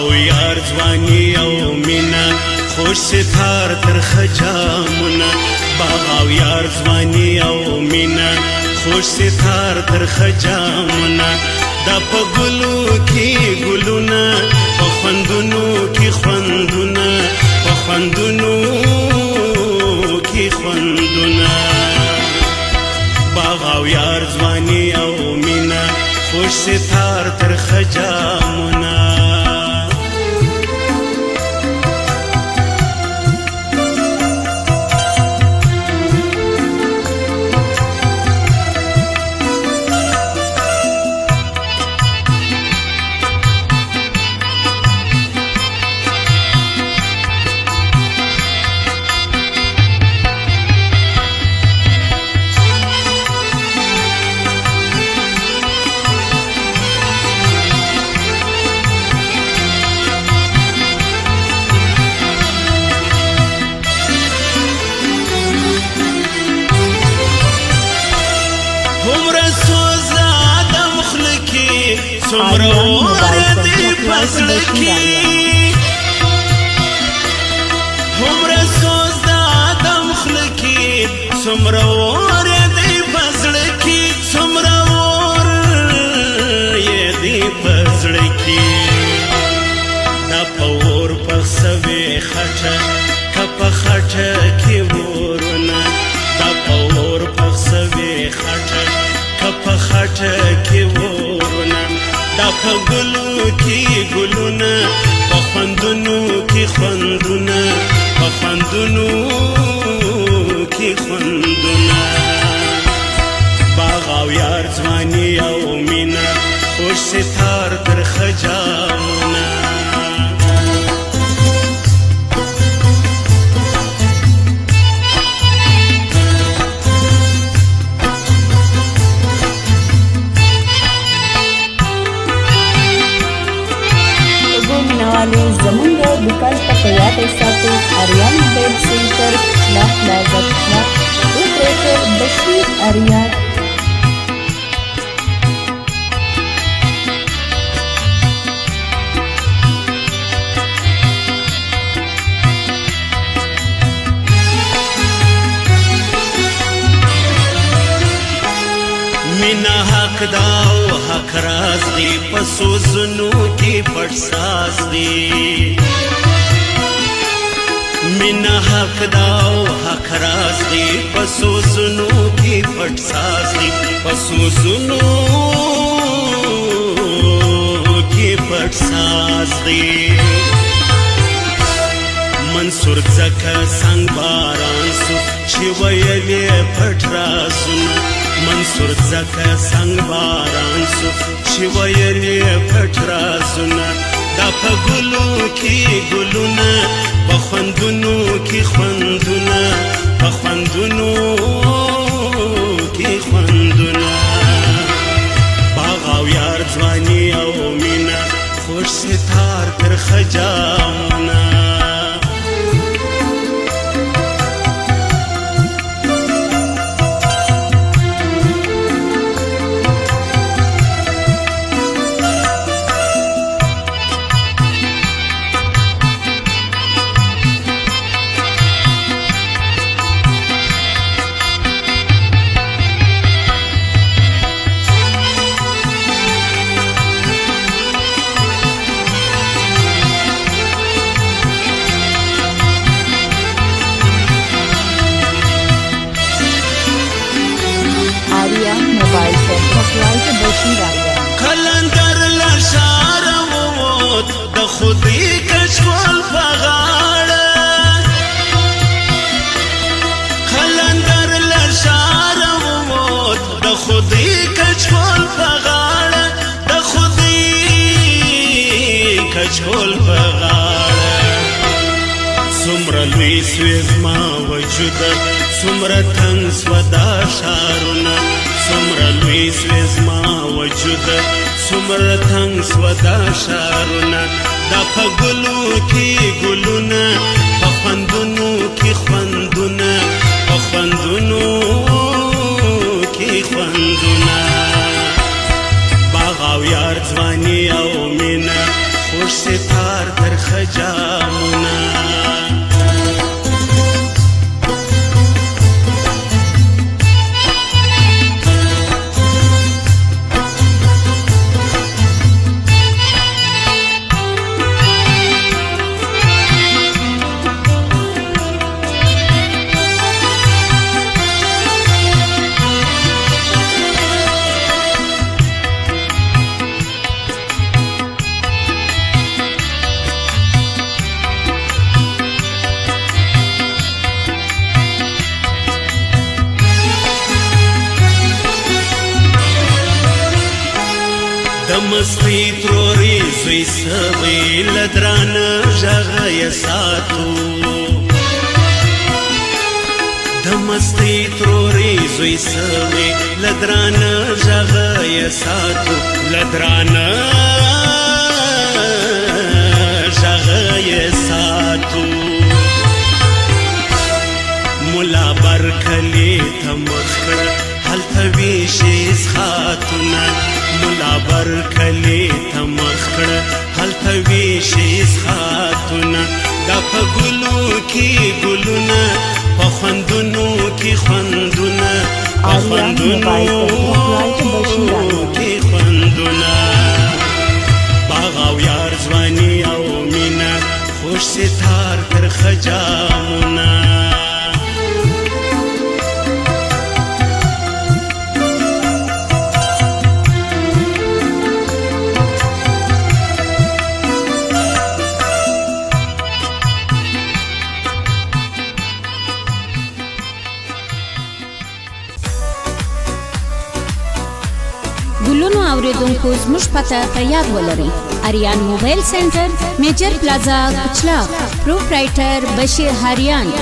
او یار ځواني او مینا خوش ستار تر خجامونه باغ او یار ځواني او مینا خوش ستار تر خجامونه دا په ګلو کې ګلونه په خوندونو کې خوندونه په خوندونو کې خوندونه باغ او یار ځواني او مینا خوش ستار تر خجامونه سمره ور دی پزړه کې همره سوز د آدم خوله کې سمره ور دی پزړه کې سمره ور یې دی پزړه کې دا په اور پخسوې خټه که په خټه کې ورونه دا په اور پخسوې خټه که په خټه کې ورونه دا په ګلو کې ګلونه په خوندونو کې خوندونه په خوندونو کې خوندونه باغ او یار ځواني او مینا خوش ستار تر خجامونه زمونږ د دکان په یاد ساتو اریان بیل سینټر لا پلازا نا اپریټر بشیر اریان مینا حق دا او حق راز دی پسوزنو کی پټ ساز دی مینا حق دا او حق راز دی پسوزنو کی پټ ساز دی پسوزنو کی پټ ساز دی منصور زکه څنګه باران سو چې ویلې پټ رازونه منصور زکه څنګه باران سو چې ویلې پټ رازونه دا په ګلو کې ګلونه په خوندونو کې خوندونه په خوندونو کې خوندونه باغ او یار ځواني او مینا خوش ستار تر خجامونه کلندر لشار ووت د خودی کشکول پغاړه کلندر لشار ووت د خودی کشکول پغاړه د خودی کشکول پغاړه څومره لوی سوی زما وجود څومره تنګ سودا شارونه څومره لوی سوی زما وجود څومره تنګ سودا شارونه دا په ګلو کې ګلونه په خوندونو کې خوندونه په خوندونو کې خوندونه باغ او یار ځواني او مینا خوش ستار د مستۍ ترورې زوی سوی له درانه غږه یې ساتو د مستۍ ترورې زوی سوی له درانه غږه یې ساتو له درانه غږه یې ساتو ملا برکلې ته مخ کړه هلته ویشیز خاتونه ملا برکلې ته مخ کړه هلته ویشیز خاتونه دا په ګلو کې ګلونه په خوندونو کې خوندونه په خوندونو کې خوندونه باغ او یار ځواني او مینه خوش ستار تر خجامونه ګلونو اوریدونکو زموږ پته په یاد ولرئ اریان موبایل سنټر میجر پلازا کچلاغ پروپرایټر بشیر هاریان